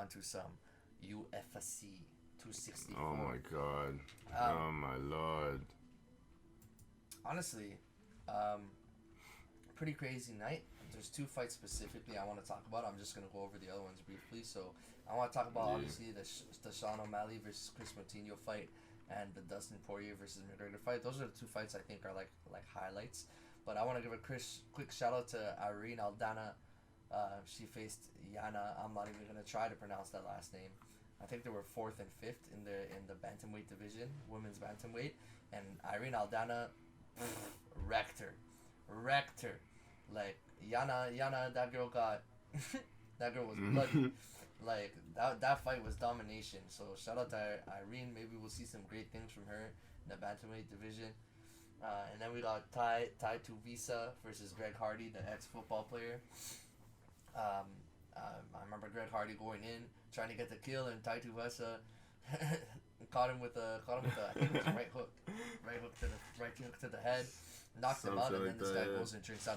on to some UFC 264. Oh my god. Oh my lord. Honestly, pretty crazy night. There's two fights specifically I want to talk about. I'm just gonna go over the other ones briefly. So I want to talk about obviously the Sean O'Malley versus Chris Moutinho fight and the Dustin Poirier versus McGregor fight. Those are the two fights I think are like highlights. But I want to give a quick shout out to Irene Aldana. She faced Yana. I'm not even gonna try to pronounce that last name. I think they were fourth and fifth in the bantamweight division, women's bantamweight, and Irene Aldana wrecked her. Like Yana, that girl got, that girl was bloody. Like that fight was domination. So shout out to Irene. Maybe we'll see some great things from her in the bantamweight division. And then we got Tai Tuivasa versus Greg Hardy, the ex-football player. I remember Greg Hardy going in, trying to get the kill, and Tai Tuivasa caught him with a I think it was a right hook to the head, knocked him out, and then this guy goes and drinks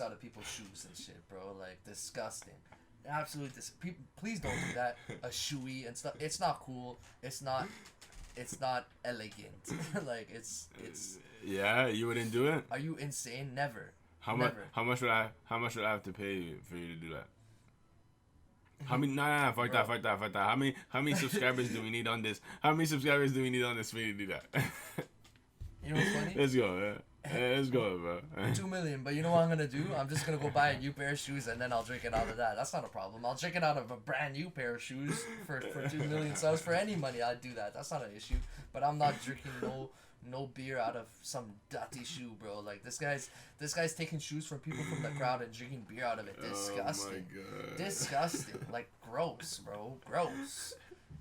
out of people's shoes and shit, bro. Like disgusting, absolutely. Please don't do that. A shoey and stuff. It's not cool. It's not elegant. Like it's. Yeah, you wouldn't do it. Are you insane? Never. How much would I have to pay you for you to do that? How many? Nah, fight that. How many subscribers do we need on this? How many subscribers do we need on this for you to do that? You know what's funny? Let's go, man. Let's go, bro. 2 million, but you know what I'm gonna do? I'm just gonna go buy a new pair of shoes and then I'll drink it out of that. That's not a problem. I'll drink it out of a brand new pair of shoes for 2 million subs. For any money, I'd do that. That's not an issue. But I'm not drinking no beer out of some dirty shoe, bro. Like this guy's taking shoes from people from the crowd and drinking beer out of it. Disgusting. Oh my god. Disgusting. Like gross, bro.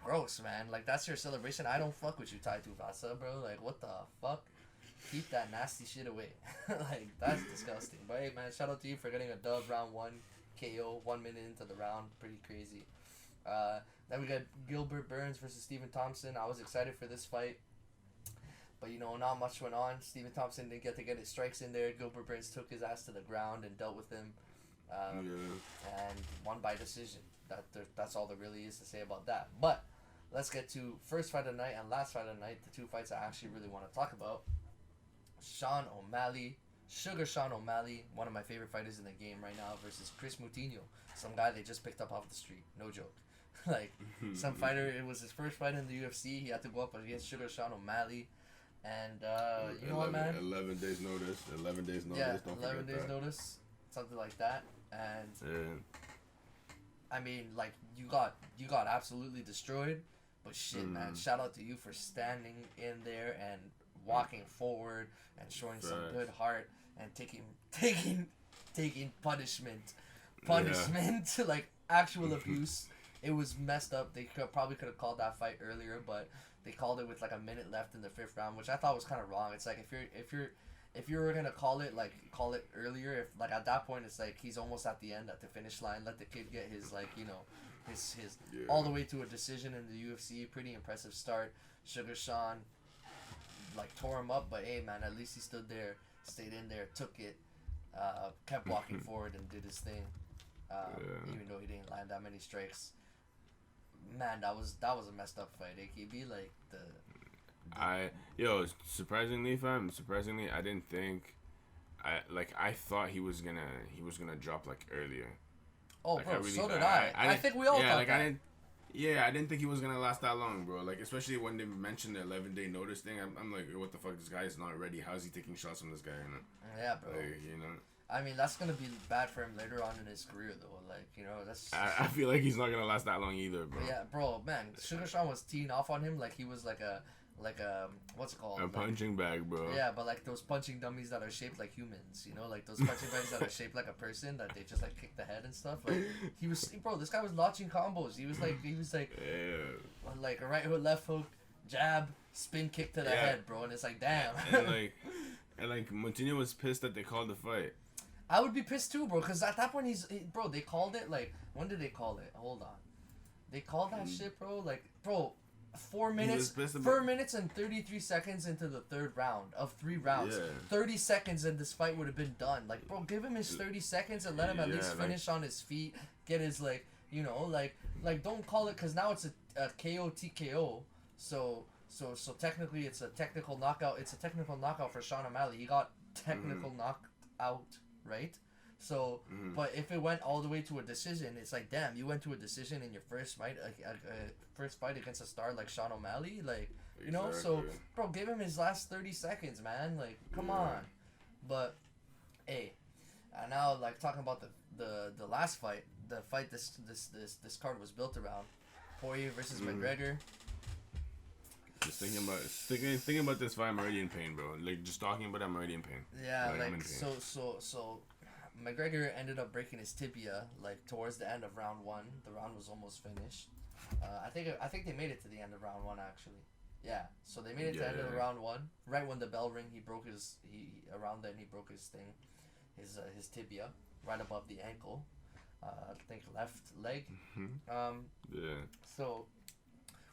Gross, man. Like that's your celebration. I don't fuck with you, Tai Tuivasa, bro. Like what the fuck? Keep that nasty shit away. Like that's disgusting. But hey, man, shout out to you for getting a dub round 1 KO 1 minute into the round. Pretty crazy. Then we got Gilbert Burns versus Stephen Thompson. I was excited for this fight. But, not much went on. Stephen Thompson didn't get to get his strikes in there. Gilbert Burns took his ass to the ground and dealt with him. And won by decision. That's all there really is to say about that. But let's get to first fight of the night and last fight of the night. The two fights I actually really want to talk about. Sean O'Malley, Sugar Sean O'Malley, one of my favorite fighters in the game right now, versus Chris Moutinho, some guy they just picked up off the street. No joke. Like, some fighter, it was his first fight in the UFC. He had to go up against Sugar Sean O'Malley. And, you know what, man? 11 days notice. 11 days notice. Yeah, don't 11 days that. notice. Something like that. And, Yeah. I mean, like, you got absolutely destroyed. But shit, man, shout out to you for standing in there and walking forward and showing some good heart and taking punishment, like actual abuse. It was messed up. They probably could have called that fight earlier, but they called it with like a minute left in the 5th round, which I thought was kind of wrong. It's like if you were gonna call it earlier, if like at that point it's like he's almost at the end, at the finish line. Let the kid get his his all the way to a decision in the UFC. Pretty impressive start. Sugar Sean like tore him up, but hey man, at least he stood there, stayed in there, took it, kept walking forward and did his thing. Even though he didn't land that many strikes. Man, that was a messed up fight. AKB, like surprisingly, I didn't think, I thought he was gonna drop like earlier. Oh, like, bro, so did I. I think we all thought that. I didn't think he was gonna last that long, bro. Like, especially when they mentioned the 11-day notice thing, I'm like, what the fuck? This guy is not ready. How is he taking shots from this guy? Yeah, bro. Like, I mean, that's gonna be bad for him later on in his career, though. Like, that's. I feel like he's not gonna last that long either, bro. Yeah, bro, man. Sugar Sean was teeing off on him like he was like a what's it called? A punching bag, bro. Yeah, but like those punching dummies that are shaped like humans, like those punching bags that are shaped like a person that they just like kick the head and stuff. Like this guy was launching combos. He was like like a right hook, left hook, jab, spin kick to the head, bro, and it's like damn. and Moutinho was pissed that they called the fight. I would be pissed too, bro, because at that point bro, they called it like, when did they call it? Hold on, they called that shit, bro. Like, bro. 4 minutes and 33 seconds into the 3rd round of 3 rounds. 30 seconds and this fight would have been done. Like, bro, give him his 30 seconds and let him at least finish on his feet. Get his You know, like don't call it, because now it's a KO TKO. So technically it's a technical knockout. It's a technical knockout for Sean O'Malley. He got technical knocked out, right? So, but if it went all the way to a decision, it's like, damn, you went to a decision in your first fight, first fight against a star like Sean O'Malley, like, you know. So, bro, give him his last 30 seconds, man. Like, come on. But, hey, and now like talking about the last fight, the fight this card was built around, Poirier versus McGregor. Just thinking about this fight, I'm already in pain, bro. Like, just talking about it, I'm already in pain. Yeah, like I'm in pain. So McGregor ended up breaking his tibia like towards the end of round 1. The round was almost finished. I think they made it to the end of round 1 actually. Yeah, so they made it to the end of round 1. Right when the bell rang, he broke his around then he broke his thing, his tibia right above the ankle. I think left leg. So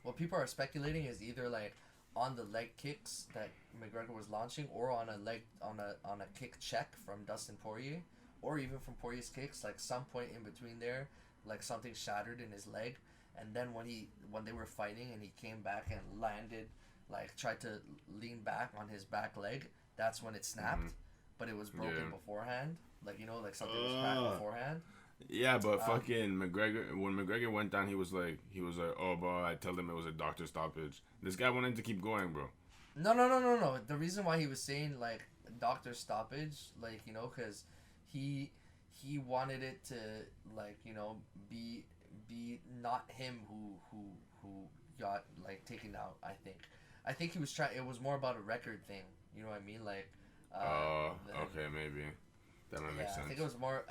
what people are speculating is either like on the leg kicks that McGregor was launching, or on a kick check from Dustin Poirier, or even from Poirier's kicks, like some point in between there, like something shattered in his leg, and then when they were fighting and he came back and landed, like tried to lean back on his back leg, that's when it snapped, but it was broken beforehand, like, you know, like something was cracked beforehand. Yeah, but fucking McGregor, when McGregor went down, he was like, oh, bro, I told him it was a doctor stoppage. This guy wanted to keep going, bro. No. The reason why he was saying like doctor stoppage, like, you know, because he wanted it to, like, you know, be not him who got like taken out. I think he was trying. It was more about a record thing. You know what I mean? Like. Okay, maybe. That might make sense. I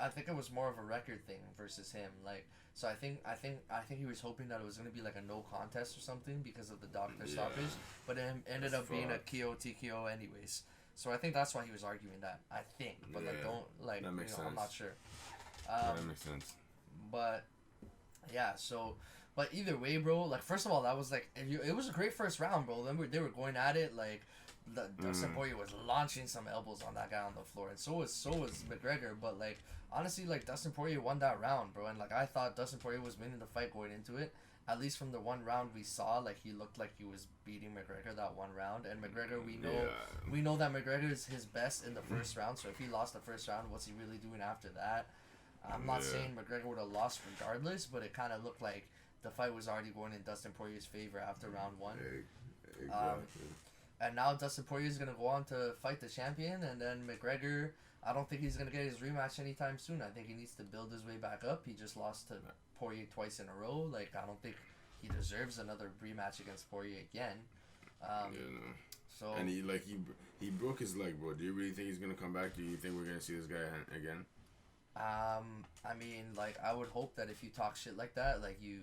think it was more of a record thing versus him. Like, so I think he was hoping that it was gonna be like a no contest or something because of the doctor stoppage, but it ended up being a KO TKO anyways. So I think that's why he was arguing that. I think, but like, don't like, that makes sense. I'm not sure. That makes sense. But yeah, so. But either way, bro, like, first of all, that was like, it was a great first round, bro. Then they were going at it, like, Dustin Poirier was launching some elbows on that guy on the floor, and so was McGregor. But like, honestly, like, Dustin Poirier won that round, bro, and like, I thought Dustin Poirier was winning the fight going into it. At least from the one round we saw, like, he looked like he was beating McGregor that one round. And McGregor, we know that McGregor is his best in the first round. So if he lost the first round, what's he really doing after that? I'm not saying McGregor would have lost regardless, but it kind of looked like the fight was already going in Dustin Poirier's favor after round 1. Exactly. And now Dustin Poirier is going to go on to fight the champion, and then McGregor, I don't think he's going to get his rematch anytime soon. I think he needs to build his way back up. He just lost to Poirier twice in a row. Like, I don't think he deserves another rematch against Poirier again. So, and he broke his leg, bro. Do you really think he's going to come back? Do you think we're going to see this guy again? I mean, like, I would hope that if you talk shit like that, like, you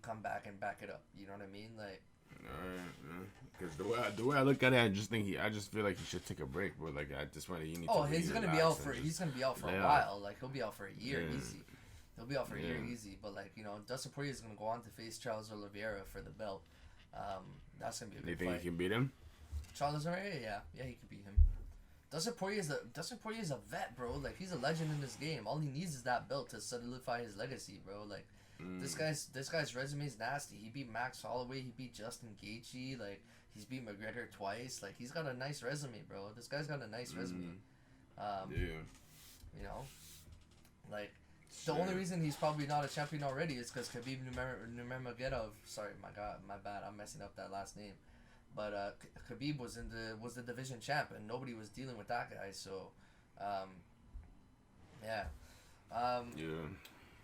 come back and back it up. You know what I mean? Like, because the way I look at it, I just feel like he should take a break, bro. Like, at this point, he needs to. He's gonna be out for a while. Like, he'll be out for a year easy. He'll be out for a year easy. But like, you know, Dustin Poirier is gonna go on to face Charles Oliveira for the belt. That's gonna be a good fight. You think he can beat him? Charles Oliveira, yeah, he can beat him. Dustin Poirier is a vet, bro. Like, he's a legend in this game. All he needs is that belt to solidify his legacy, bro. Like. This guy's resume is nasty. He beat Max Holloway. He beat Justin Gaethje. Like, he's beat McGregor twice. Like, he's got a nice resume, bro. This guy's got a nice resume. You know, like, the only reason he's probably not a champion already is because Khabib Nurmagomedov. Sorry, my bad. I'm messing up that last name. But Khabib was the division champ, and nobody was dealing with that guy. So,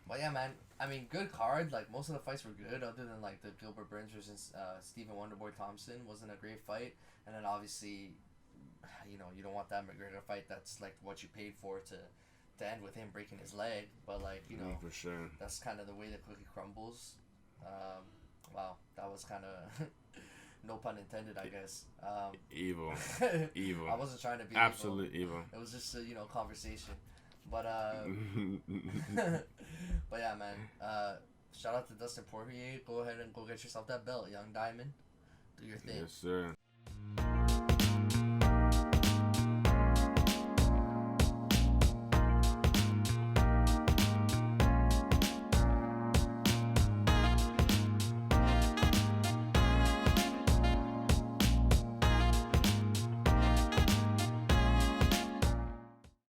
But yeah, man. I mean, good card. Like, most of the fights were good, other than like the Gilbert Burns versus Stephen Wonderboy Thompson wasn't a great fight. And then obviously, you know, you don't want that McGregor fight. That's like what you paid for to end with him breaking his leg. But like, you know, for sure, that's kind of the way the cookie crumbles. Wow, that was kind of no pun intended, I guess. Evil. I wasn't trying to be absolute evil. It was just a, you know, conversation. But but yeah, man. Shout out to Dustin Poirier. Go ahead and go get yourself that belt, young diamond. Do your thing. Yes, sir.